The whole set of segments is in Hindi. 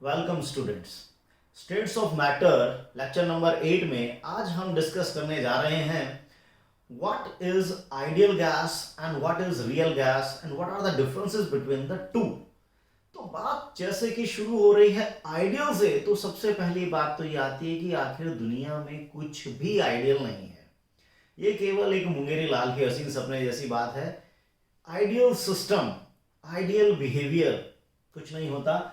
Welcome students. States of matter lecture number 8 में आज हम डिस्कस करने जा रहे हैं what is ideal gas and what is real gas and what are the differences between the two. तो बात जैसे कि शुरू हो रही है आइडियल से, तो सबसे पहली बात तो ये आती है कि आखिर दुनिया में कुछ भी आइडियल नहीं है। ये केवल एक मुंगेरी लाल के हसीन सपने जैसी बात है। आइडियल सिस्टम, आइडियल बिहेवियर कुछ नहीं होता।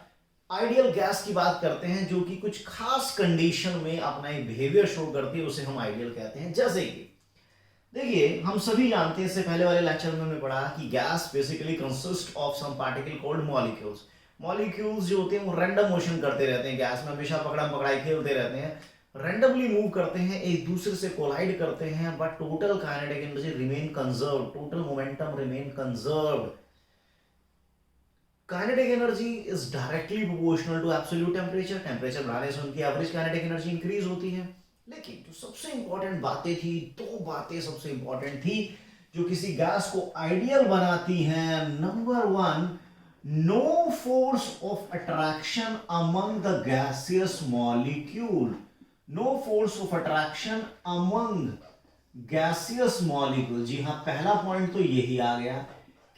आइडियल गैस की बात करते हैं जो कि कुछ खास कंडीशन में अपना एक बिहेवियर शो करती है, उसे हम आइडियल कहते हैं। जैसे कि देखिए, हम सभी जानते हैं, इससे पहले वाले लेक्चर में हमने पढ़ा कि gas basically consist of some particle called molecules. Molecules जो होते हैं वो रैंडम मोशन करते रहते हैं, गैस में हमेशा पकड़म पकड़ाई खेलते रहते हैं, रैंडमली मूव करते हैं, एक दूसरे से कोलाइड करते हैं, but total kinetic energy remain conserve, total momentum remain conserve. Kinetic energy is directly proportional to absolute temperature. Temperature बढ़ाने से उनकी एवरेज काइनेटिक एनर्जी इंक्रीज होती है। लेकिन जो सबसे इंपॉर्टेंट बातें थी, दो बातें सबसे इंपॉर्टेंट थी जो किसी गैस को आइडियल बनाती हैं। Number one, no force of attraction among the gaseous molecule. No force of attraction among gaseous molecule. जी हाँ, पहला पॉइंट तो यही आ गया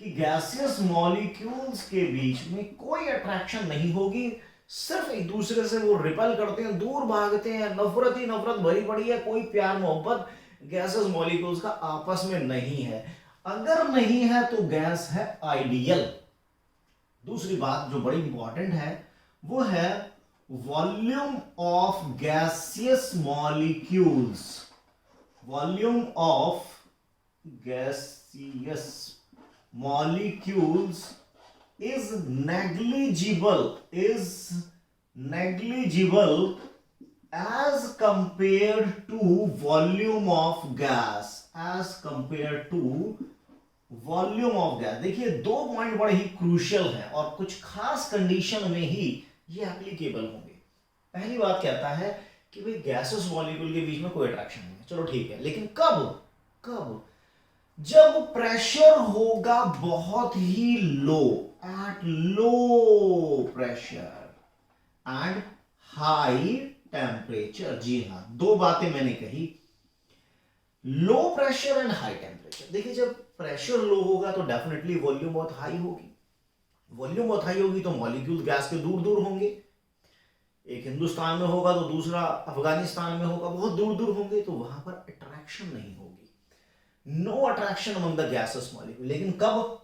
कि गैसियस मॉलिक्यूल्स के बीच में कोई अट्रैक्शन नहीं होगी, सिर्फ एक दूसरे से वो रिपेल करते हैं, दूर भागते हैं, नफरत ही नफरत भरी पड़ी है, कोई प्यार मोहब्बत गैसेस मॉलिक्यूल्स का आपस में नहीं है। अगर नहीं है तो गैस है आइडियल। दूसरी बात जो बड़ी इंपॉर्टेंट है वो है volume of gaseous molecules. Volume of gaseous molecules is negligible as compared to volume of gas, as compared to volume of gas. देखिए, दो पॉइंट बड़े ही क्रूशियल हैं और कुछ खास कंडीशन में ही ये एप्लीकेबल होंगे। पहली बात कहता है कि भाई गैसेस मॉलिक्यूल के बीच में कोई अट्रैक्शन नहीं है, चलो ठीक है, लेकिन कब कब जब प्रेशर होगा बहुत ही low, at low pressure and high temperature. जी हां, दो बातें मैंने कही, low pressure and high temperature. देखिए, जब प्रेशर लो होगा तो डेफिनेटली वॉल्यूम बहुत हाई होगी। वॉल्यूम बहुत हाई होगी तो मॉलिक्यूल गैस के दूर दूर होंगे। एक हिंदुस्तान में होगा तो दूसरा अफगानिस्तान में होगा, बहुत दूर दूर होंगे, तो वहां पर अट्रैक्शन नहीं होगी। No attraction among the gases molecule. लेकिन कब?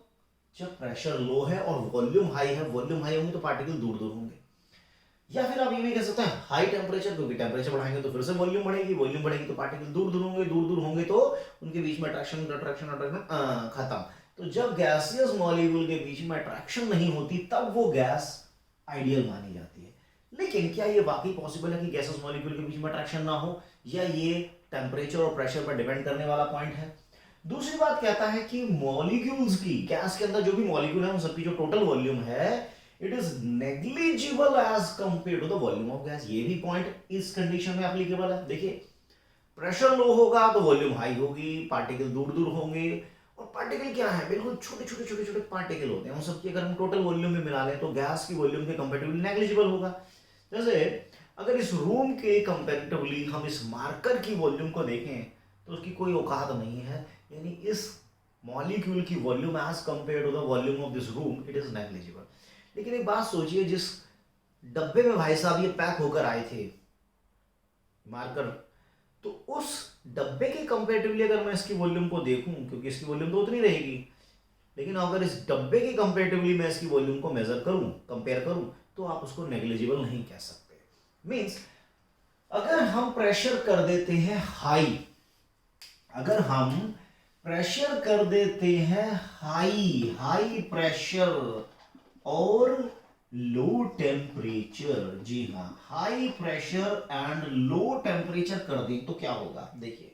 जब प्रेशर लो है और वॉल्यूम हाई है। वॉल्यूम हाई होंगे तो पार्टिकल दूर दूर होंगे। या फिर आप ये भी कह सकते हैं हाई टेम्परेचर, क्योंकि टेम्परेचर बढ़ाएंगे तो फिर से वॉल्यूम बढ़ेगी, वॉल्यूम बढ़ेगी तो पार्टिकल दूर दूर होंगे, दूर दूर होंगे तो उनके बीच में अट्रैक्शन अट्रैक्शन अट्रैक्शन खत्म। तो जब गैसियस मॉलिक्यूल के बीच में अट्रैक्शन नहीं होती तब वो गैस आइडियल मानी जाती है। लेकिन क्या ये वाकई पॉसिबल है कि गैसेस मॉलिक्यूल के बीच में अट्रैक्शन ना हो, या ये टेम्परेचर और प्रेशर पर डिपेंड करने वाला पॉइंट है? दूसरी बात कहता है कि मॉलिक्यूल्स की, गैस के अंदर जो भी मॉलिक्यूल है उन सबकी जो टोटल वॉल्यूम है, it is negligible as compare to the volume of gas. ये भी पॉइंट इस कंडीशन में एप्लीकेबल है। देखिए, प्रेशर लो होगा तो वॉल्यूम हाई होगी, पार्टिकल दूर दूर होंगे, और पार्टिकल क्या है, बिल्कुल छोटे छोटे छोटे छोटे पार्टिकल होते हैं। उन सबकी अगर हम टोटल वॉल्यूम में मिला लें तो गैस की वॉल्यूम के कंपेरेटिवली नेग्लिजिबल होगा। जैसे अगर इस रूम के कंपेरेटिवली हम इस मार्कर की वॉल्यूम को देखें तो उसकी कोई औकात नहीं है, यानी इस मॉलिक्यूल की volume as compare to the volume of this room it is negligible. लेकिन एक बात सोचिए, जिस डब्बे में भाई साहब ये पैक होकर आए थे मार्कर, तो उस डब्बे के कंपेरेटिवली अगर मैं इसकी वॉल्यूम को देखूं, क्योंकि इसकी वॉल्यूम तो उतनी रहेगी, लेकिन अगर इस डब्बे के कंपेरेटिवली मैं इसकी वॉल्यूम को मेजर करूं, कंपेयर करूं, तो आप उसको नेग्लिजिबल नहीं कह सकते। मींस अगर हम प्रेशर कर देते हैं हाई, अगर हम प्रेशर कर देते हैं हाई, हाई प्रेशर और लो टेम्परेचर, जी हाँ, high pressure and low temperature कर दें तो क्या होगा? देखिए,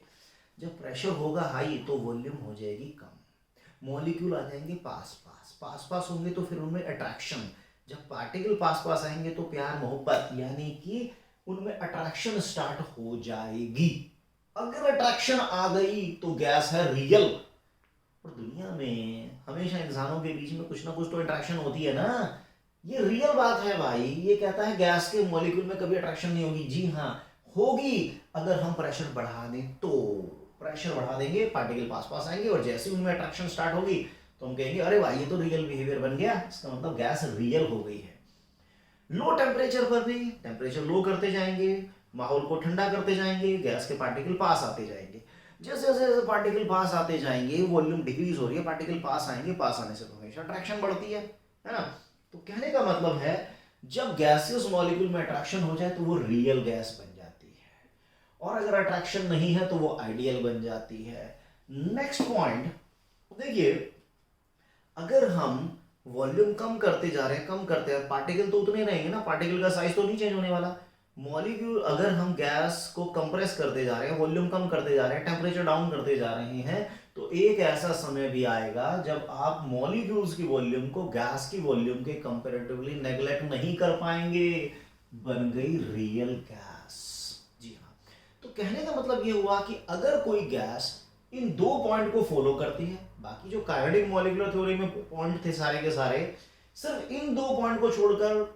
जब प्रेशर होगा हाई तो वॉल्यूम हो जाएगी कम, मॉलिक्यूल आ जाएंगे पास पास, पास पास होंगे तो फिर उनमें अट्रैक्शन, जब पार्टिकल पास पास आएंगे तो प्यार मोहब्बत, यानी कि उनमें अट्रैक्शन स्टार्ट हो जाएगी। अगर अट्रैक्शन आ गई तो गैस है रियल। और दुनिया में हमेशा इंसानों के बीच में कुछ ना कुछ तो अट्रैक्शन होती है ना। ये रियल बात है भाई। ये कहता है गैस के मॉलिक्यूल में कभी अट्रैक्शन नहीं होगी। जी हाँ, होगी अगर हम प्रेशर बढ़ा दें तो। प्रेशर बढ़ा देंगे, पार्टिकल पास पास आएंगे, और जैसे ही उनमें अट्रैक्शन स्टार्ट होगी तो हम कहेंगे अरे भाई ये तो रियल बिहेवियर बन गया, इसका मतलब गैस रियल हो गई है। लो टेम्परेचर पर भी टेम्परेचर लो करते जाएंगे, माहौल को ठंडा करते जाएंगे, गैस के पार्टिकल पास आते जाएंगे। जैसे जैसे पार्टिकल पास आते जाएंगे, वॉल्यूम डिक्रीज हो रही है, पार्टिकल पास आएंगे, पास आने से तो हमेशा अट्रैक्शन बढ़ती है ना। तो कहने का मतलब है जब गैसियस मॉलिक्यूल में अट्रैक्शन हो जाए तो वो रियल गैस बन जाती है, और अगर अट्रैक्शन नहीं है तो वो आइडियल बन जाती है। नेक्स्ट पॉइंट देखिए, अगर हम वॉल्यूम कम करते जा रहे हैं, कम करते हैं, पार्टिकल तो उतने रहेंगे ना, पार्टिकल का साइज तो नहीं चेंज होने वाला। मॉलिक्यूल अगर हम गैस को कंप्रेस करते जा रहे हैं, वॉल्यूम कम करते जा रहे हैं, टेम्परेचर डाउन करते जा रहे हैं, तो एक ऐसा समय भी आएगा जब आप मॉलिक्यूल्स की वॉल्यूम को गैस की वॉल्यूम के कंपैरेटिवली नेगलेक्ट नहीं कर पाएंगे, बन गई रियल गैस। जी हाँ, तो कहने का मतलब ये हुआ कि अगर कोई गैस इन दो पॉइंट को फॉलो करती है, बाकी जो कायोडिक मॉलिक्यूलर थ्योरी में पॉइंट थे सारे के सारे, सिर्फ इन दो पॉइंट को छोड़कर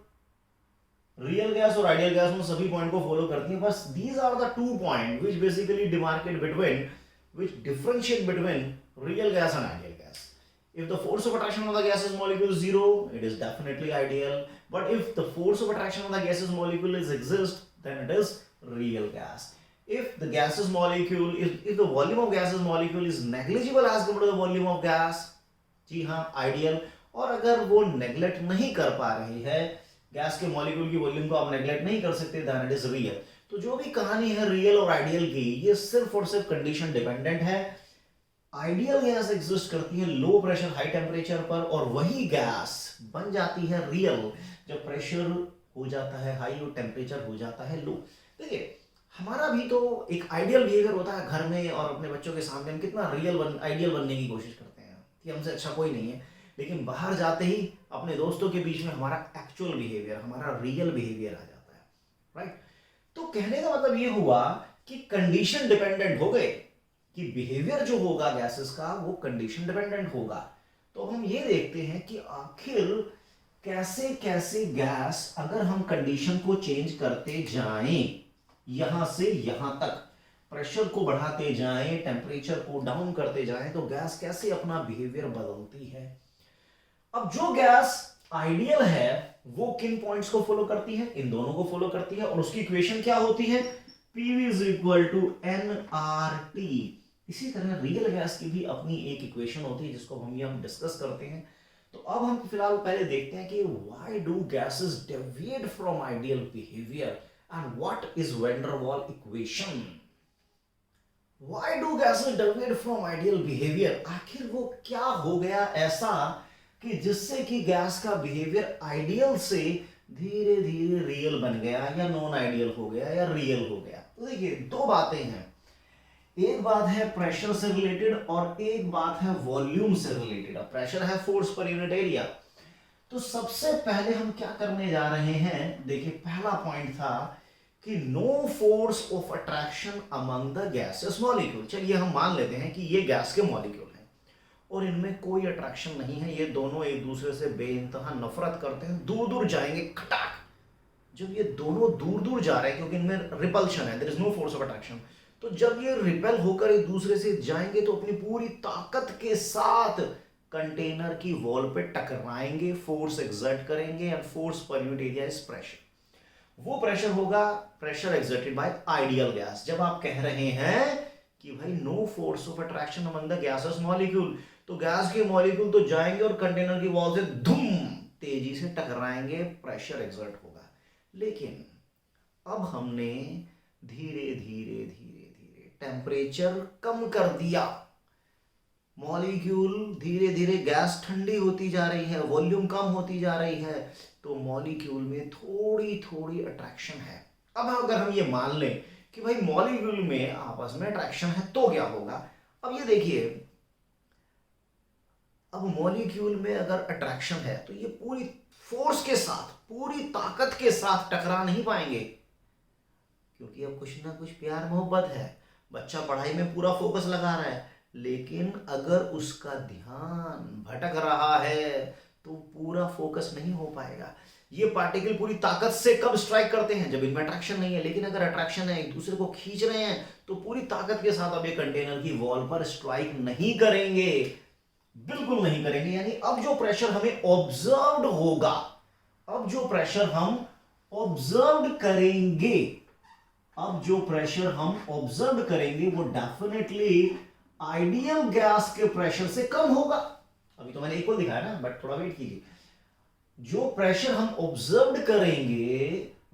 रियल गैस और आइडियल गैस में सभी पॉइंट को फॉलो करती है। बस these are the two point which basically demarcate between, which differentiate between real gas and ideal gas. If the force of attraction of the gaseous molecule is zero, it is definitely ideal. But if the force of attraction of the gaseous molecule exists, then it is real gas. If the gaseous molecule, if the volume of gaseous molecule is negligible as compared to the volume of gas, जी हाँ ideal. और अगर वो neglect नहीं कर पा रही है, गैस के मॉलिक्यूल की वॉल्यूम को आप नेगलेक्ट नहीं कर सकते, then it is real. तो जो भी कहानी है रियल और आइडियल की, ये सिर्फ और सिर्फ कंडीशन डिपेंडेंट है। आइडियल गैस एग्जिस्ट करती है लो प्रेशर हाई टेम्परेचर पर, और वही गैस बन जाती है रियल जब प्रेशर हो जाता है हाई और टेम्परेचर हो जाता है लो। देखिए, हमारा भी तो एक आइडियल बिहेवियर होता है घर में और अपने बच्चों के सामने, हम कितना आइडियल बनने की कोशिश करते हैं कि हमसे अच्छा कोई नहीं है, लेकिन बाहर जाते ही अपने दोस्तों के बीच में हमारा एक्चुअल बिहेवियर, हमारा रियल बिहेवियर आ जाता है, राइट। तो कहने का मतलब ये हुआ कि कंडीशन डिपेंडेंट हो गए, कि बिहेवियर जो होगा गैसेस का वो कंडीशन डिपेंडेंट होगा। तो हम ये देखते हैं कि आखिर कैसे कैसे गैस, अगर हम कंडीशन को चेंज करते जाएं, यहां से यहां तक प्रेशर को बढ़ाते जाएं, टेम्परेचर को डाउन करते जाएं, तो गैस कैसे अपना बिहेवियर बदलती है। अब जो गैस आइडियल है वो किन पॉइंट्स को फॉलो करती है, इन दोनों को फॉलो करती है, और उसकी इक्वेशन क्या होती है, PV is equal to nRT। इसी तरह रियल गैस की भी अपनी एक इक्वेशन होती है जिसको हम डिस्कस करते हैं। तो अब हम फिलहाल पहले देखते हैं कि why do gases deviate from ideal behaviour and what is van der Waals equation. Why do gases deviate from ideal behaviour, आखिर वो क्या हो गया ऐसा कि जिससे कि गैस का बिहेवियर आइडियल से धीरे धीरे रियल बन गया, या नॉन आइडियल हो गया, या रियल हो गया। तो देखिए, दो बातें हैं, एक बात है प्रेशर से रिलेटेड और एक बात है वॉल्यूम से रिलेटेड। अब प्रेशर है फोर्स पर यूनिट एरिया। तो सबसे पहले हम क्या करने जा रहे हैं, देखिए पहला पॉइंट था कि no force of attraction among the gases molecule. चलिए हम मान लेते हैं कि ये गैस के मॉलिक्यूल हैं और इनमें कोई अट्रैक्शन नहीं है, ये दोनों एक दूसरे से बेइंतहा नफरत करते हैं, दूर दूर जाएंगे खटाक। जब ये दोनों दूर दूर जा रहे हैं क्योंकि इनमें रिपल्शन है, there is no force of attraction, तो जब ये रिपेल होकर एक दूसरे से जाएंगे तो अपनी पूरी ताकत के साथ कंटेनर की वॉल पे टकराएंगे, फोर्स एक्सर्ट करेंगे, एंड फोर्स पर यूनिट एरिया इज प्रेशर। वो प्रेशर होगा pressure exerted by ideal gas. जब आप कह रहे हैं कि भाई no force of attraction among the gases molecule, तो गैस के मॉलिक्यूल तो जाएंगे और कंटेनर की वॉल से धूम तेजी से टकराएंगे, प्रेशर एक्सर्ट होगा। लेकिन अब हमने धीरे धीरे धीरे धीरे टेम्परेचर कम कर दिया, मॉलिक्यूल धीरे धीरे गैस ठंडी होती जा रही है, वॉल्यूम कम होती जा रही है, तो मॉलिक्यूल में थोड़ी थोड़ी अट्रैक्शन है। अब अगर हम ये मान लें कि भाई मॉलिक्यूल में आपस में अट्रैक्शन है तो क्या होगा। अब ये देखिए, अब मॉलिक्यूल में अगर अट्रैक्शन है तो ये पूरी फोर्स के साथ, पूरी ताकत के साथ टकरा नहीं पाएंगे, क्योंकि अब कुछ ना कुछ प्यार मोहब्बत है, बच्चा पढ़ाई में पूरा फोकस लगा रहा है, लेकिन अगर उसका ध्यान भटक रहा है तो पूरी पूरा फोकस नहीं हो पाएगा। ये पार्टिकल पूरी ताकत से कब स्ट्राइक करते हैं, जब इनमें अट्रैक्शन नहीं है। लेकिन अगर अट्रैक्शन है, एक दूसरे को खींच रहे हैं, तो पूरी ताकत के साथ अब ये कंटेनर की वॉल पर स्ट्राइक नहीं करेंगे, बिल्कुल नहीं करेंगे। यानी अब जो प्रेशर हमें ऑब्जर्व्ड होगा, अब जो प्रेशर हम ऑब्जर्व करेंगे, अब जो प्रेशर हम ऑब्जर्व करेंगे वो डेफिनेटली आइडियल गैस के प्रेशर से कम होगा। अभी तो मैंने इक्वल दिखाया ना, बट थोड़ा वेट कीजिए। जो प्रेशर हम ऑब्जर्व करेंगे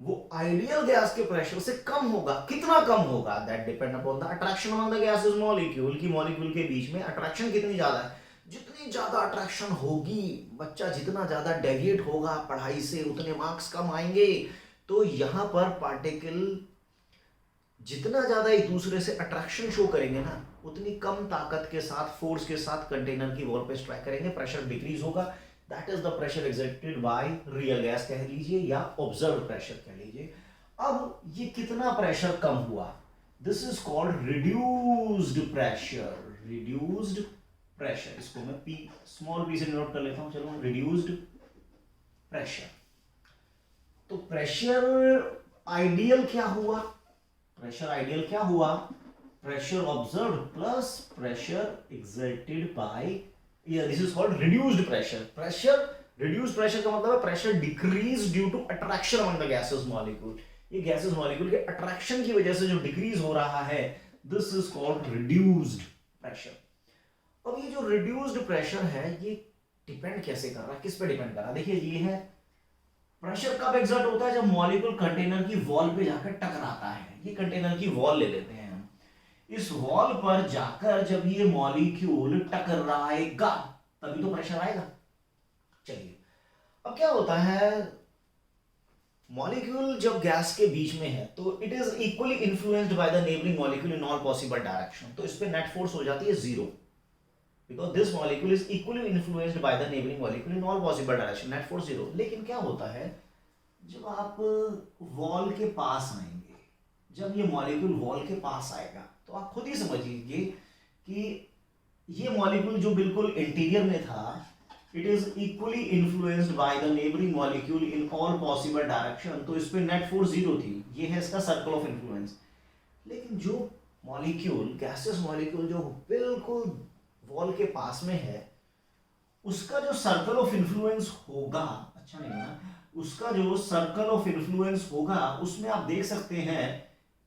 वो आइडियल गैस के प्रेशर से कम होगा। कितना कम होगा, that depend upon the attraction among the gases molecule, की मॉलिक्यूल के बीच में अट्रैक्शन कितनी ज्यादा है। जितनी ज्यादा अट्रैक्शन होगी, बच्चा जितना ज्यादा डेविएट होगा पढ़ाई से, उतने मार्क्स कम आएंगे। तो यहां पर पार्टिकल जितना ज्यादा एक दूसरे से अट्रैक्शन शो करेंगे ना, उतनी कम ताकत के साथ, फोर्स के साथ कंटेनर की वॉल पे स्ट्राइक करेंगे, प्रेशर डिक्रीज होगा। That is the pressure exerted by real gas कह लीजिए या ऑब्जर्व प्रेशर कह लीजिए। अब ये कितना प्रेशर कम हुआ, this is called reduced pressure. Reduced pressure, इसको मैं पी स्मॉल पी से नोट कर लेता हूं। चलो, रिड्यूस्ड प्रेशर। तो प्रेशर आइडियल क्या हुआ, प्रेशर आइडियल क्या हुआ, pressure observe plus pressure exerted by, this is called reduced pressure. Pressure reduced pressure का मतलब है pressure decrease due to attraction among the gases molecule. ये गैसेस मॉलिक्यूल के अट्रैक्शन की वजह से जो डिक्रीज हो रहा है, this is called reduced pressure. अब ये जो रिड्यूस्ड प्रेशर है, ये डिपेंड कैसे कर रहा है, किस पे डिपेंड कर रहा है। देखिए, ये है प्रेशर कब एग्जर्ट होता है, जब मॉलिक्यूल कंटेनर की वॉल पे जाकर टकराता है। ये कंटेनर की वॉल ले लेते हैं हम, इस वॉल पर जाकर जब ये मॉलिक्यूल टकराएगा तभी तो प्रेशर आएगा। चलिए, अब क्या होता है, मॉलिक्यूल जब गैस के बीच में है तो it is equally influenced by the neighbouring molecule in all possible direction. तो इस पे नेट फोर्स हो जाती है zero, because this molecule is equally influenced by the neighbouring molecule in all possible direction, net force zero. लेकिन क्या होता है, जब आप वॉल के पास आएंगे, जब ये मॉलिक्यूल वॉल के पास आएगा, तो आप खुद ही समझ लीजिए कि ये मॉलिक्यूल जो बिल्कुल इंटीरियर में था, it is equally influenced by the neighbouring molecule in all possible direction. तो इस पे नेट फोर्स जीरो थी, ये है इसका सर्कल ऑफ इन्फ्लुएंस। लेकिन जो मॉलिक्यूल, गैसेस मॉलिक्यूल जो बिल्कुल वॉल के पास में है, उसका जो सर्कल ऑफ इन्फ्लुएंस होगा, अच्छा नहीं है, उसका जो सर्कल ऑफ इन्फ्लुएंस होगा, उसमें आप देख सकते हैं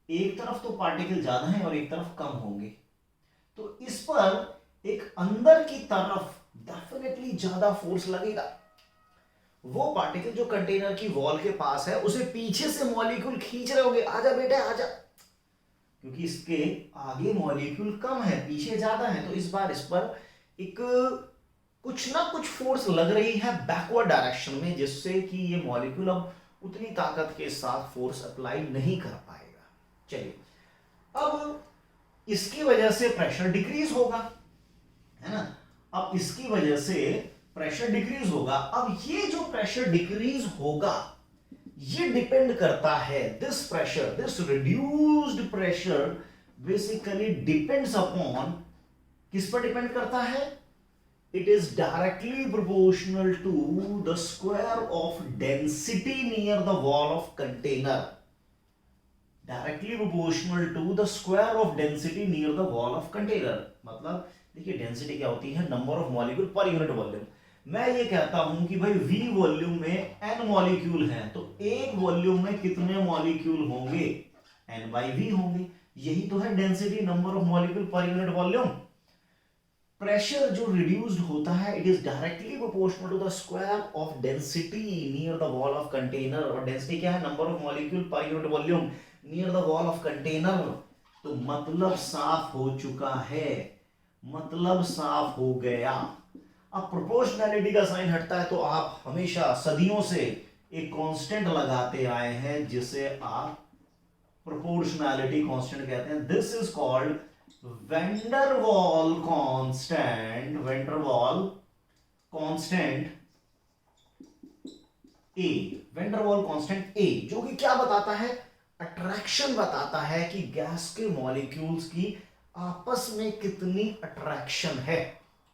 एक तरफ तो पार्टिकल ज्यादा है और एक तरफ कम होंगे। तो इस पर एक अंदर की तरफ डेफिनेटली ज्यादा फोर्स लगेगा। वो पार्टिकल जो कंटेनर की वॉल के पास है, उसे पीछे से मॉलिक्यूल खींच रहे होंगे, आजा बेटा आजा, क्योंकि इसके आगे मॉलिक्यूल कम है, पीछे ज्यादा है। तो इस बार इस पर एक कुछ ना कुछ फोर्स लग रही है बैकवर्ड डायरेक्शन में, जिससे कि ये मॉलिक्यूल अब उतनी ताकत के साथ फोर्स अप्लाई नहीं कर पाएगा। चलिए, अब इसकी वजह से प्रेशर डिक्रीज होगा, है ना। अब इसकी वजह से प्रेशर डिक्रीज होगा। अब ये जो प्रेशर डिक्रीज होगा, ये डिपेंड करता है, this pressure, this reduced pressure basically depends upon, किस पर डिपेंड करता है, it is directly proportional to the square of density near the wall of container. Directly proportional to the square of density near the wall of container. मतलब देखिए, डेंसिटी क्या होती है, number of molecule per unit volume. मैं ये कहता हूं कि भाई V वॉल्यूम में n मॉलिक्यूल हैं, तो एक वॉल्यूम में कितने मॉलिक्यूल होंगे, n by V होंगे। यही तो है density, number of molecule per unit volume. Pressure जो रिड्यूस्ड होता है, it is directly proportional to the square of density near the wall of container. और डेंसिटी क्या है, number of molecule per unit volume near the wall of container. तो मतलब साफ हो चुका है, मतलब साफ हो गया। अब प्रोपोर्शनैलिटी का साइन हटता है, तो आप हमेशा सदियों से एक कांस्टेंट लगाते आए हैं, जिसे आप प्रोपोर्शनैलिटी कांस्टेंट कहते हैं। This is called van der Waals constant, van der Waals constant A, van der Waals constant A, जो कि क्या बताता है, अट्रैक्शन बताता है कि गैस के मॉलिक्यूल्स की आपस में कितनी अट्रैक्शन है।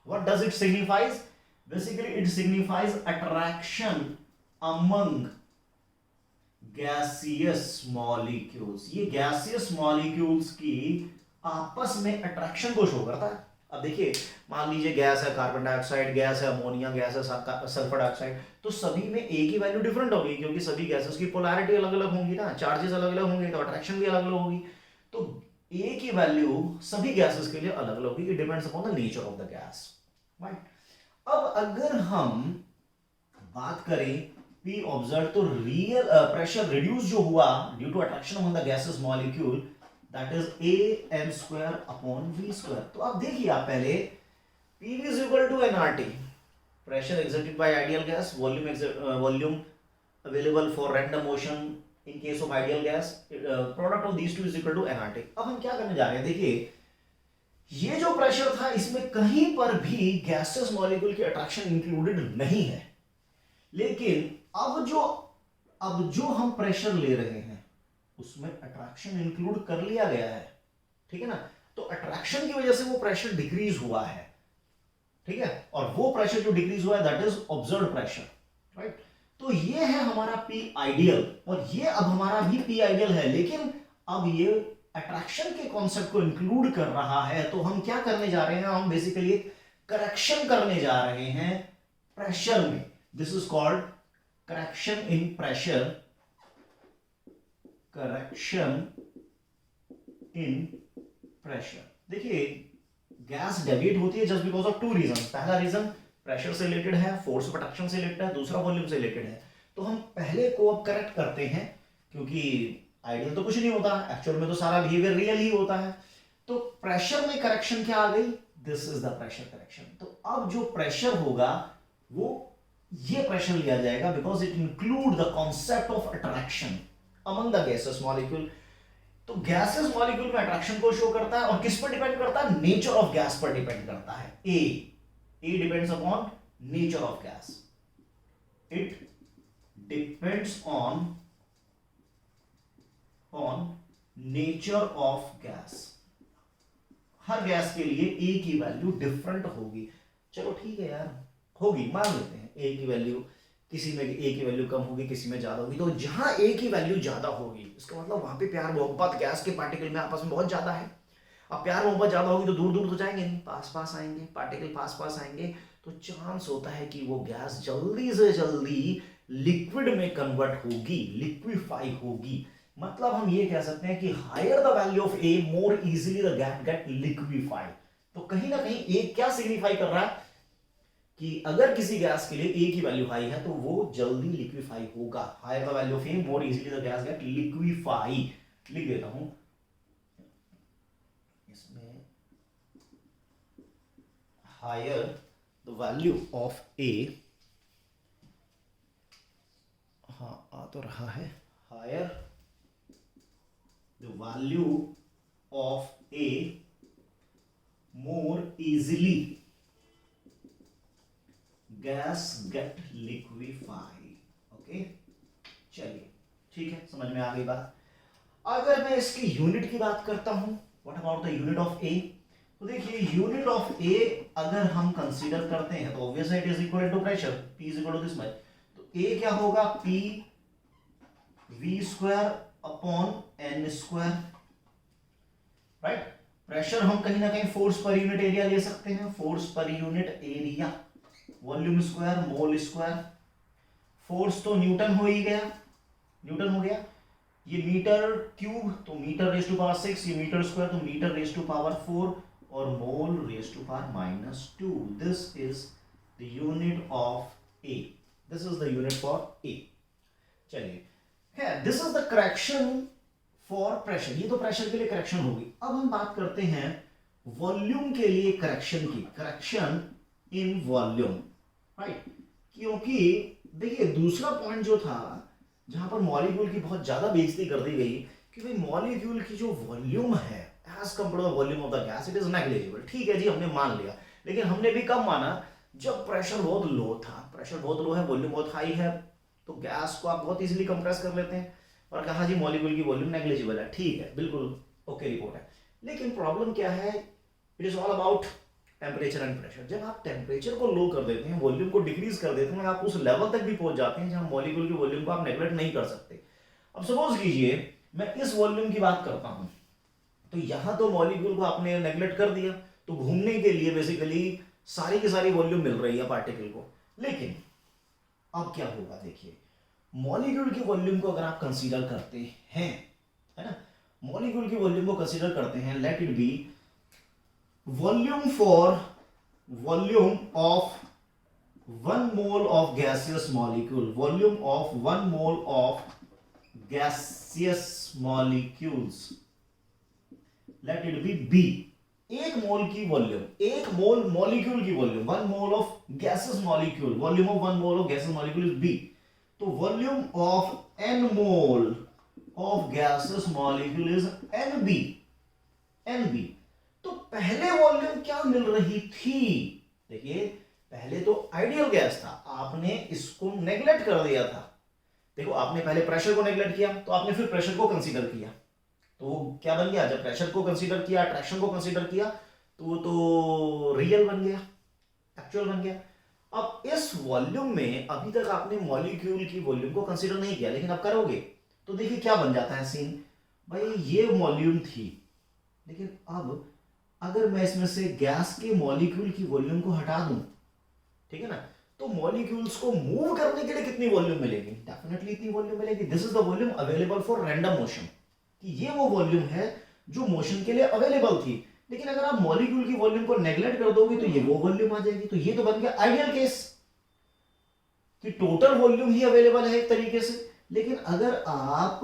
What does it signifies, basically it signifies attraction among gaseous molecules. ये गैसियस मॉलिक्यूल्स की आपस में अट्रैक्शन को शो करता है। अब देखिए, मान लीजिए गैस है कार्बन डाइऑक्साइड, गैस है अमोनिया, गैस है सल्फर डाइऑक्साइड, तो सभी में एक ही वैल्यू डिफरेंट होगी क्योंकि सभी गैसेस की पोलैरिटी अलग अलग होंगी ना, चार्जेस अलग अलग होंगे, तो अट्रैक्शन भी अलग अलग होगी। तो एक ही वैल्यू सभी गैसेस के लिए अलग अलग होगी। It depends upon the nature of the gas, right. अब अगर हम बात करें पी ऑब्जर्व, तो रियल प्रेशर रिड्यूस जो हुआ due to attraction on the gases molecule, that is am² upon v²। तो अब देखिए आप पहले PV is equal to nRT, pressure exerted by ideal gas, volume available for random motion in case of ideal gas, product of these two is equal to nRT। अब हम क्या करने जा रहे हैं, देखिए ये जो प्रेशर था इसमें कहीं पर भी गैसेस मॉलिक्यूल की अट्रैक्शन इंक्लूडेड नहीं है, लेकिन अब जो हम प्रेशर ले रहे हैं उसमें अट्रैक्शन इंक्लूड कर लिया गया है, ठीक है ना। तो अट्रैक्शन की वजह से वो प्रेशर डिक्रीज हुआ है, ठीक है, और वो प्रेशर जो डिक्रीज हुआ है that is observed pressure, right. तो ये है हमारा पी आइडियल, और ये अब हमारा भी पी आइडियल है, लेकिन अब ये अट्रैक्शन के कॉन्सेप्ट को इंक्लूड कर रहा है। तो हम क्या करने जा रहे हैं, हम बेसिकली करेक्शन करने जा रहे हैं प्रेशर में। This is called correction in pressure, correction in pressure. देखिए गैस डेविएट होती है just because of two reason. पहला रीजन प्रेशर से रिलेटेड है, फोर्स ऑफ अट्रैक्शन से रिलेटेड है, दूसरा वॉल्यूम से रिलेटेड है। तो हम पहले को अब करेक्ट करते हैं, क्योंकि आइडियल तो कुछ नहीं होता, एक्चुअल में तो सारा बिहेवियर रियल ही होता है। तो प्रेशर में करेक्शन क्या आ गई, this is the pressure correction. तो अब जो प्रेशर होगा वो ये प्रेशर लिया जाएगा because it include the concept of attraction among the gases molecule. तो गैसेस मॉलिक्यूल में अट्रैक्शन को शो करता है, और किस पर डिपेंड करता है, नेचर ऑफ गैस पर डिपेंड करता है। A depends upon nature of gas, it depends on nature of gas. हर गैस के लिए ए की वैल्यू डिफरेंट होगी। चलो ठीक है यार, होगी, मान लेते हैं ए की वैल्यू, किसी में ए की वैल्यू कम होगी, किसी में ज्यादा होगी। तो जहां ए की वैल्यू ज्यादा होगी इसका मतलब वहां पे प्यार मोहब्बत गैस के पार्टिकल में आपस में बहुत ज्यादा है। अब प्यार मोहब्बत ज्यादा होगी तो दूर दूर तो जाएंगे नहीं, पास पास आएंगे, पार्टिकल पास पास आएंगे, तो चांस होता है कि वो गैस जल्दी से जल्दी लिक्विड में कन्वर्ट होगी, लिक्विफाई होगी। मतलब हम ये कह सकते हैं कि higher the value of a more easily the gas get liquefied. तो कहीं ना कहीं ए क्या सिग्निफाई कर रहा है कि अगर किसी गैस के लिए ए की वैल्यू हाई है तो वो जल्दी लिक्विफाई होगा। Higher the value of a more easily the gas get liquefy. लिख देता हूं इसमें, higher the value of a, हाँ आ तो रहा है, higher the value of a more easily gas get liquefied. Okay, चलिए ठीक है, समझ में आ गई बात। अगर मैं इसकी यूनिट की बात करता हूं, what about the unit of A, तो देखिए यूनिट ऑफ ए अगर हम कंसीडर करते हैं तो obviously it is equal to pressure, P is equal to this much. तो ए क्या होगा, P v² upon n², right. Pressure हम कहीं ना कहीं फोर्स पर यूनिट एरिया ले सकते हैं, फोर्स पर unit area, volume square, mole square. Force तो न्यूटन हो ही गया, न्यूटन हो गया। ये मीटर क्यूब तो मीटर रेज टू पावर 6, ये मीटर स्क्वायर तो मीटर रेज टू पावर 4, और mole raise to power -2। This is the unit of A, this is the unit for A. चलिए, है this is the correction for pressure, ये तो प्रेशर के लिए करेक्शन होगी। अब हम बात करते हैं वॉल्यूम के लिए करेक्शन की, करेक्शन इन वॉल्यूम, राइट। क्योंकि देखिए दूसरा पॉइंट जो था जहां पर मॉलिक्यूल की बहुत ज्यादा बेइज्जती कर दी गई कि भाई मॉलिक्यूल की जो वॉल्यूम है as compared to the volume of the gas it is negligible. ठीक है जी, हमने मान लिया, लेकिन हमने भी कब माना, जब प्रेशर बहुत लो था। प्रेशर बहुत लो है, वॉल्यूम बहुत हाई है, तो गैस को आप बहुत इजीली कंप्रेस कर लेते हैं और कहा जी मॉलिक्यूल की वॉल्यूम नेग्लिजिबल है। ठीक है, बिल्कुल ओके रिपोर्ट है, लेकिन प्रॉब्लम क्या है, it is all about temperature and pressure. जब आप टेम्परेचर को लो कर देते हैं, वॉल्यूम को डिक्रीज कर देते हैं, आप उस लेवल तक भी पहुंच जाते हैं जहां मॉलिक्यूल की वॉल्यूम को आप नेग्लेक्ट नहीं कर सकते। अब सपोज कीजिए मैं इस वॉल्यूम की बात करता हूं, तो यहां तो मॉलिक्यूल को आपने नेग्लेक्ट कर दिया, तो घूमने के लिए बेसिकली सारी की सारी वॉल्यूम मिल रही है पार्टिकल को। लेकिन अब क्या होगा, देखिए मॉलिक्यूल की वॉल्यूम को अगर आप कंसीडर करते हैं, है ना, मॉलिक्यूल की वॉल्यूम को कंसीडर करते हैं, let it be volume of 1 mole of gaseous molecule, volume of 1 mole of gaseous molecules, let it be B. एक मोल की वॉल्यूम, एक मोल मॉलिक्यूल की volume, 1 mole of gases molecule, volume of 1 mole of gases molecule is B. तो volume of n mole of gases molecule is nb, nb। तो पहले वॉल्यूम क्या मिल रही थी, देखिए पहले तो आइडियल गैस था, आपने इसको नेग्लेक्ट कर दिया था। देखो आपने पहले प्रेशर को नेग्लेक्ट किया, तो आपने फिर प्रेशर को कंसीडर किया, तो क्या बन गया, जब प्रेशर को कंसीडर किया, अट्रैक्शन को कंसीडर किया, तो रियल बन गया, एक्चुअल बन गया। अब इस वॉल्यूम में अभी तक आपने मॉलिक्यूल की वॉल्यूम को कंसीडर नहीं किया, लेकिन अब करोगे तो देखिए क्या बन जाता है सीन। भाई ये वॉल्यूम थी, लेकिन अब अगर मैं इसमें से गैस के मॉलिक्यूल की वॉल्यूम को हटा दूं, ठीक है ना, तो मॉलिक्यूल्स को मूव करने के लिए कितनी वॉल्यूम मिलेगी, डेफिनेटली इतनी वॉल्यूम मिलेगी। This is the volume available for random motion, कि ये वो वॉल्यूम है जो मोशन के लिए अवेलेबल थी। लेकिन अगर आप मॉलिक्यूल की वॉल्यूम को नेग्लेक्ट कर दोगे तो ये वो वॉल्यूम आ जाएगी। तो ये तो बन गया आइडियल केस कि टोटल वॉल्यूम ही अवेलेबल है एक तरीके से। लेकिन अगर आप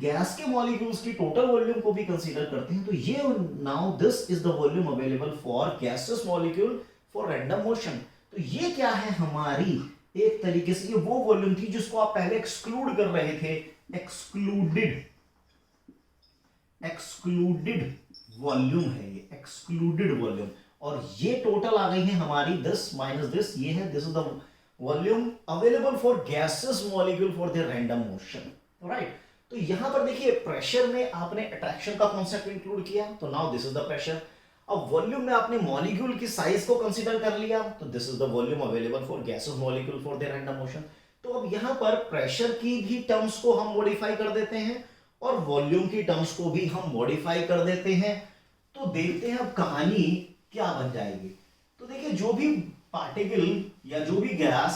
गैस के मॉलिक्यूल्स की टोटल वॉल्यूम को भी कंसीडर करते हैं, तो ये now this is the volume available for gases molecule for random motion. तो ये क्या है, हमारी एक तरीके से ये वो वॉल्यूम थी जिसको आप पहले एक्सक्लूड कर रहे थे, एक्सक्लूडेड वॉल्यूम है ये, एक्सक्लूडेड वॉल्यूम। और ये टोटल आ गई है हमारी दिस माइनस दिस, ये है this is the volume available for gases molecule for their random motion, right. तो यहां पर देखिए प्रेशर में आपने अट्रैक्शन का कॉन्सेप्ट इंक्लूड किया, तो now this is the pressure. अब वॉल्यूम में आपने मॉलिक्यूल की साइज को कंसीडर कर लिया, तो this is the volume available for gases molecule for their random motion. तो अब यहां पर प्रेशर की भी टर्म्स को हम मॉडिफाई कर देते हैं और वॉल्यूम की टर्म्स को भी हम मॉडिफाई कर देते हैं। तो देखते हैं अब कहानी क्या बन जाएगी। तो देखिए जो भी पार्टिकल या जो भी गैस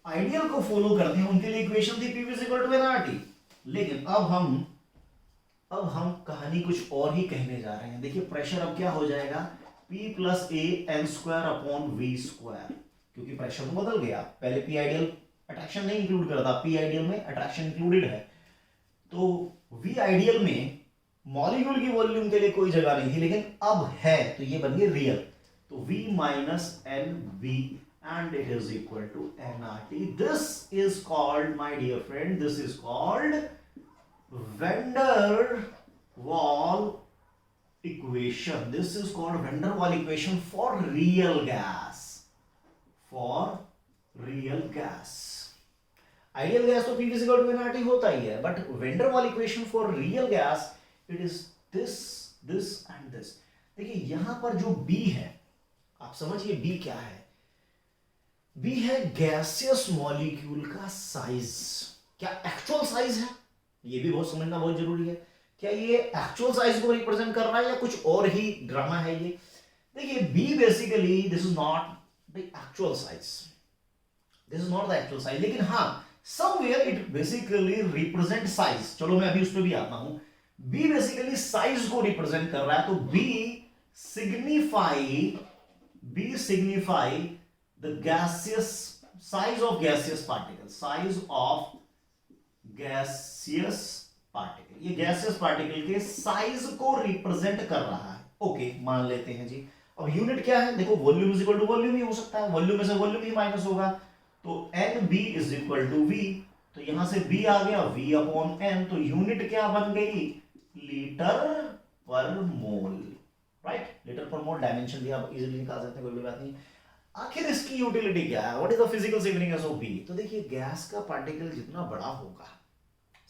आइडियल को फॉलो करते हैं उनके लिए इक्वेशन थी P = nRT। लेकिन अब हम कहानी कुछ और ही कहने जा रहे हैं। देखिए प्रेशर अब क्या हो जाएगा, P + A n²/v², क्योंकि प्रेशर तो बदल गया। पहले P आइडियल अट्रैक्शन नहीं इंक्लूड करता, P आइडियल में अट्रैक्शन इंक्लूडेड है। तो V आइडियल में मॉलिक्यूल की वॉल्यूम के लिए कोई जगह नहीं थी, लेकिन अब है, तो ये बन गई रियल। तो V - nV and it is equal to nRT. This is called, my dear friend, this is called van der Waal equation. This is called van der Waal equation for real gas. For real gas. Ideal gas तो P = nRT होता ही है, but van der Waal equation for real gas it is this and this। देखिए यहां पर जो B है, आप समझिए B क्या है, B है गैसियस मॉलिक्यूल का साइज। क्या एक्चुअल साइज है, ये भी बहुत समझना बहुत जरूरी है। क्या ये एक्चुअल साइज को रिप्रेजेंट कर रहा है या कुछ और ही ड्रामा है ये। देखिए B basically this is not the actual size, this is not the actual size, लेकिन हाँ somewhere it basically represent size. चलो मैं अभी उस पर भी आता हूं। B बेसिकली साइज को रिप्रेजेंट कर रहा है, तो B signify the gaseous size of gaseous particle, size of gaseous particle। ये gaseous particle के साइज को रिप्रेजेंट कर रहा है। ओके मान लेते हैं जी। अब यूनिट क्या है, देखो volume is equal to volume ही हो सकता है, वॉल्यूम में से वॉल्यूम ही माइनस होगा, तो NB is equal to V। तो यहां से B आ गया V/N, तो यूनिट क्या बन गई, लीटर पर मोल, राइट। लीटर पर मोल डायमेंशन भी आप इजीली निकाल सकते हैं, कोई भी बात नहीं। आखिर इसकी यूटिलिटी क्या है, what is the physical significance of B। तो देखिए गैस का पार्टिकल जितना बड़ा होगा,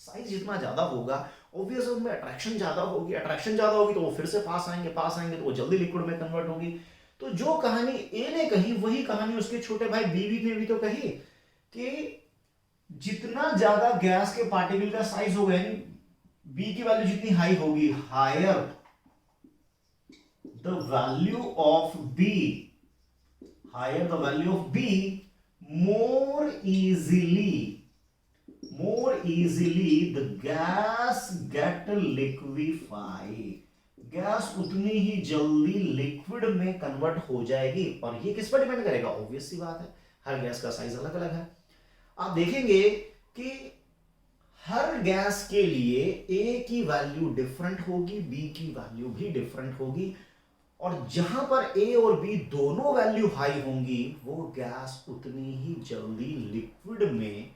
साइज जितना ज्यादा होगा, ऑब्वियस उनमें अट्रैक्शन ज्यादा होगी, अट्रैक्शन ज्यादा होगी तो वो फिर से पास आएंगे तो वो जल्दी लिक्विड में कन्वर्ट होगी। तो जो कहानी ए ने कही वही कहानी उसके छोटे भाई बी ने भी तो कही कि जितना ज्यादा गैस के पार्टिकल का साइज होगा, यानी बी की वैल्यू जितनी हाई होगी, higher the value of b, higher the value of b, more easily the gas get liquefy, gas उतनी ही जल्दी लिक्विड में कन्वर्ट हो जाएगी। और ये किस पर डिपेंड करेगा? ऑब्वियस सी बात है, हर गैस का साइज अलग अलग है। आप देखेंगे कि हर गैस के लिए ए की वैल्यू डिफरेंट होगी, बी की वैल्यू भी डिफरेंट होगी, और जहां पर ए और बी दोनों वैल्यू हाई होंगी वो गैस उतनी ही जल्दी लिक्विड में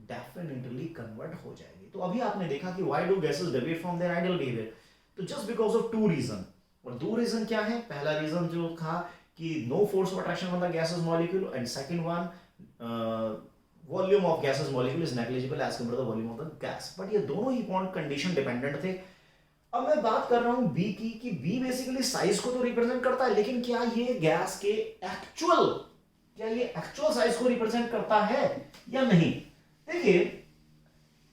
डेफिनेटली कन्वर्ट हो जाएगी। तो अभी आपने देखा कि why do gases deviate from their ideal behaviour, तो just because of two reason. और दो रीजन क्या है? पहला रीजन जो था कि no force of attraction on the gases molecule, and second one volume of gases molecule is negligible as compared to the volume of the gas. But ये दोनों ही पॉइंट कंडीशन डिपेंडेंट थे। अब मैं बात कर रहा हूं बी की, कि बी बेसिकली साइज को तो रिप्रेजेंट करता है, लेकिन क्या ये गैस के एक्चुअल साइज को रिप्रेजेंट करता है या नहीं? देखिए,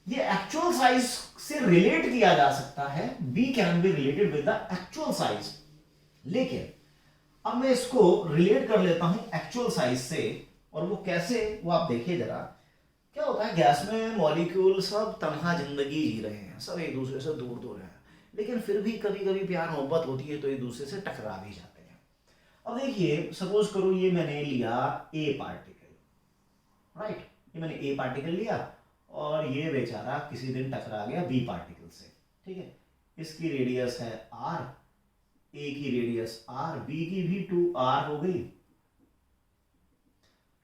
ये एक्चुअल साइज से रिलेट किया जा सकता है, b can be related with the actual size. लेकिन अब मैं इसको रिलेट कर लेता हूं एक्चुअल साइज से, और वो कैसे, वो आप देखिए जरा। क्या होता है, गैस में मॉलिक्यूल सब तन्हा जिंदगी जी रहे हैं, सब एक दूसरे से दूर दूर हैं, लेकिन फिर भी कभी कभी प्यार मोहब्बत होती है तो एक दूसरे से टकरा भी जाते हैं। अब देखिए, सपोज करो ये मैंने लिया ए पार्टिकल, राइट, ये मैंने ए पार्टिकल लिया और ये बेचारा किसी दिन टकरा गया बी पार्टिकल से, ठीक है। इसकी रेडियस है आर, ए की रेडियस आर, बी की भी 2r हो गई,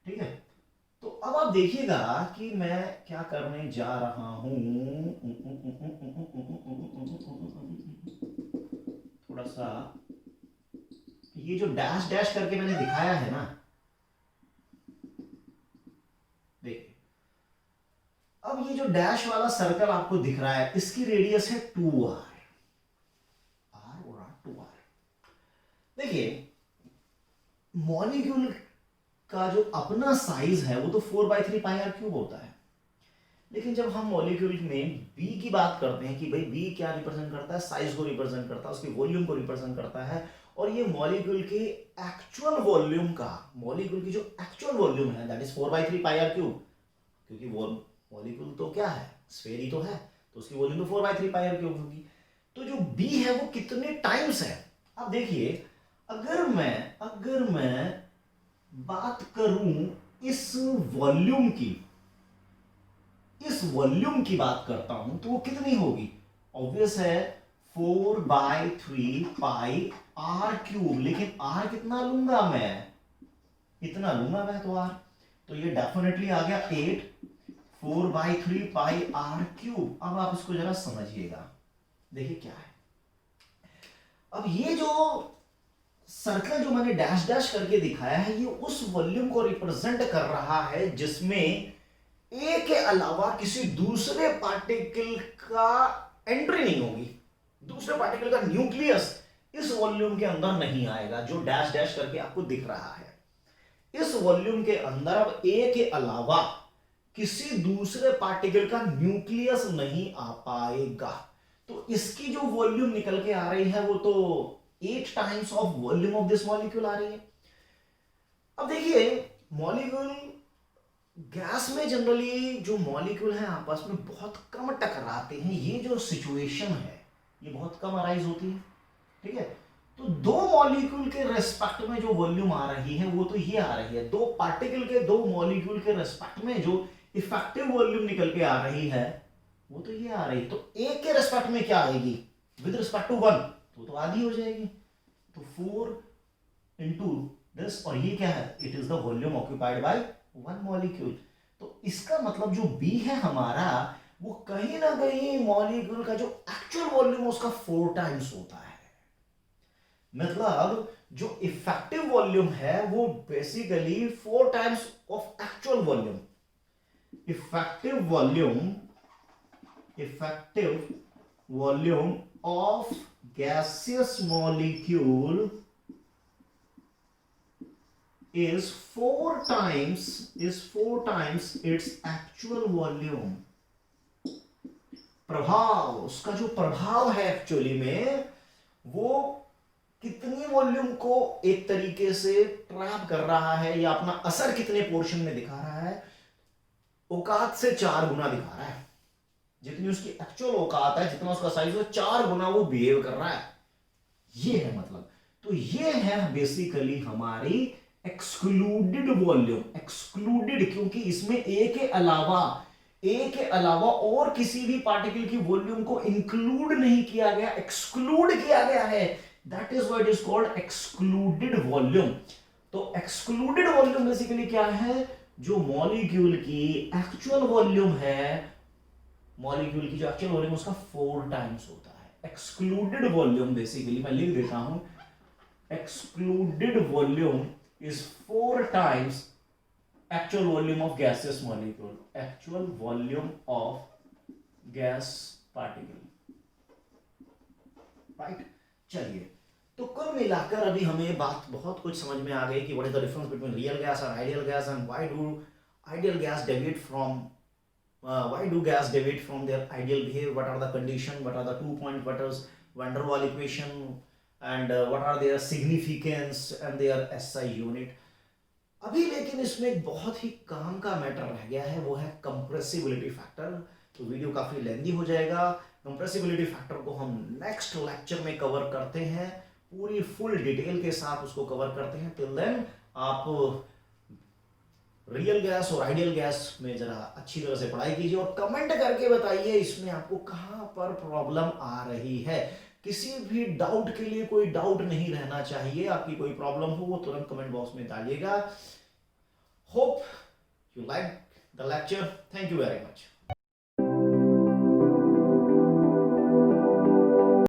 ठीक है। तो अब आप देखिएगा कि मैं क्या करने जा रहा हूं, थोड़ा सा ये जो डैश डैश करके मैंने दिखाया है ना, देखिए, अब ये जो डैश वाला सर्कल आपको दिख रहा है, इसकी रेडियस है 2r, r और r 2r। देखिए, मॉलिक्यूल का जो अपना साइज है वो तो 4/3 पाई आर क्यूब होता है, लेकिन जब हम मॉलिक्यूल में बी की बात करते हैं कि भाई बी क्या रिप्रेजेंट करता है, साइज को रिप्रेजेंट करता है, उसके वॉल्यूम को रिप्रेजेंट करता है, और ये मॉलिक्यूल के एक्चुअल वॉल्यूम का, मॉलिक्यूल की जो एक्चुअल वॉल्यूम है that is 4/3 pi r cube, क्योंकि वो मॉलिक्यूल तो क्या है, स्फेयर ही तो है, तो उसकी वॉल्यूम तो 4/3 पाई आर क्यूब होगी। तो जो बी है वो कितने टाइम्स है? अब देखिए, अगर मैं बात करूं इस वॉल्यूम की बात करता हूं तो वो कितनी होगी? ऑब्वियस है 4/3 पाई आर क्यूब, लेकिन आर कितना लूंगा मैं? इतना लूंगा मैं तो आर, तो ये डेफिनेटली आ गया 8, 4/3 पाई आर क्यूब। अब आप इसको जरा समझिएगा, देखिए क्या है। अब ये जो सर्कल जो मैंने डैश डैश करके दिखाया है, ये उस वॉल्यूम को रिप्रेजेंट कर रहा है जिसमें ए के अलावा किसी दूसरे पार्टिकल का एंट्री नहीं होगी, दूसरे पार्टिकल का न्यूक्लियस इस वॉल्यूम के अंदर नहीं आएगा, जो डैश डैश करके आपको दिख रहा है। इस वॉल्यूम के अंदर अब ए के अलावा किसी दूसरे पार्टिकल का न्यूक्लियस नहीं आ पाएगा, तो इसकी जो वॉल्यूम निकल के आ रही है वो तो 8 times of volume of this molecule आ रही है। अब देखिए, मॉलिक्यूल गैस में जनरली जो मॉलिक्यूल हैं आपस में बहुत कम टकराते हैं, ये जो सिचुएशन है ये बहुत कम अराइज होती है, ठीक है। तो दो मॉलिक्यूल के रेस्पेक्ट में जो वॉल्यूम आ रही है वो तो ये आ रही है, दो पार्टिकल के, दो मॉलिक्यूल के रेस्पेक्ट में जो इफेक्टिव वॉल्यूम निकल के आ रही है वो तो ये आ रही है। तो एक के रेस्पेक्ट में क्या आएगी विद रिस्पेक्ट टू 1, तो आधी हो जाएगी, तो 4 इंटू दिस, और ये क्या है, it is the volume occupied by 1 molecule. तो इसका मतलब जो बी है हमारा, वो कहीं ना कहीं मॉलिक्यूल का जो एक्चुअल वॉल्यूम है उसका 4 टाइम्स होता है। मतलब जो इफेक्टिव वॉल्यूम है वो basically 4 times of actual volume. Effective volume of gaseous molecule is four times its actual volume. प्रभाव, उसका जो प्रभाव है एक्चुअली में वो कितनी वॉल्यूम को एक तरीके से ट्रैप कर रहा है या अपना असर कितने पोर्शन में दिखा रहा है, औकात से 4 गुना दिखा रहा है। जितनी उसकी एक्चुअल औकात है, जितना उसका साइज है, 4 गुना वो बिहेव कर रहा है। ये है मतलब। तो ये है बेसिकली हमारी एक्सक्लूडेड वॉल्यूम। एक्सक्लूडेड क्योंकि इसमें ए के अलावा और किसी भी पार्टिकल की वॉल्यूम को इंक्लूड नहीं किया गया, एक्सक्लूड किया गया है। That is what is called excluded volume. तो एक्सक्लूडेड वॉल्यूम बेसिकली क्या है, जो मॉलिक्यूल की एक्चुअल वॉल्यूम है, मॉलिक्यूल की जो एक्चुअल वॉल्यूम उसका 4 टाइम्स होता है। एक्सक्लूडेड वॉल्यूम बेसिकली मैं लिख देता हूं, excluded volume is 4 times actual volume of gaseous molecule, actual volume of gas particle, right? चलिए, तो कुल मिलाकर अभी हमें बात बहुत कुछ समझ में आ गई कि what is the difference between real gas and ideal gas, and why do ideal gas deviate from why do gas deviate from their ideal behavior, what are the conditions, what are the 2-point what is van der Waal equation, and what are their significance and their SI unit। अभी लेकिन इसमें एक बहुत ही काम का मैटर रह गया है, वो है कंप्रेसिबिलिटी फैक्टर। तो वीडियो काफी लेंदी हो जाएगा। कंप्रेसिबिलिटी फैक्टर को हम नेक्स्ट लेक्चर में कवर करते हैं, पूरी फुल डिटेल के साथ उसको कवर करते हैं। टिल देन आप रियल गैस और आइडियल गैस में जरा अच्छी तरह से पढ़ाई कीजिए और कमेंट करके बताइए इसमें आपको कहां पर प्रॉब्लम आ रही है। किसी भी डाउट के लिए कोई डाउट नहीं रहना चाहिए। आपकी कोई प्रॉब्लम हो वो तुरंत कमेंट बॉक्स में डालिएगा। Hope you like the lecture. Thank you very much.